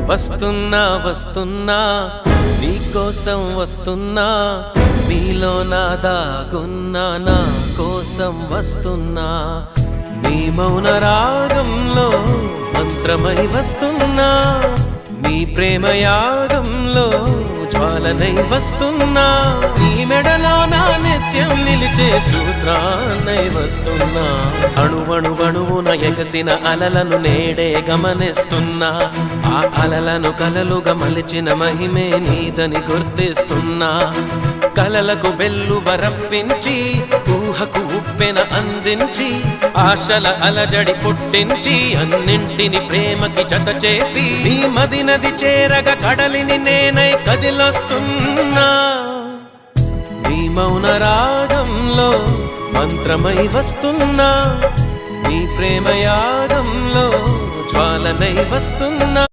వస్తున్నా వస్తున్నా నీకోసం వస్తున్నా, నీలో నా దాగున్నా నా కోసం వస్తున్నా. నీ మౌన రాగంలో మంత్రమై వస్తున్నా, నీ ప్రేమ యాగంలో జ్వాలనై వస్తున్నా. నీ మెడలో నా నిత్యం నిలిచే సూత్రాన్నై వస్తున్నా. అణువణువణువున ఎగసిన అలలను నేడే గమనిస్తున్నా, ఆ అలలను కలలుగా మలిచిన మహిమే నీదని గుర్తిస్తున్నా. కలలకు వెల్లువ రప్పించి, ఊహకు ఉప్పెన అందించి, ఆశల అలజడి పుట్టించి, అన్నింటిని ప్రేమకి జత చేసి, నీ మది నది చేరగ కడలిని నేనై కదిలొస్తున్నా. నీ మౌన రాగంలో మంత్రమై వస్తున్నా, నీ ప్రేమ యాగంలో జ్వాలనై వస్తున్నా.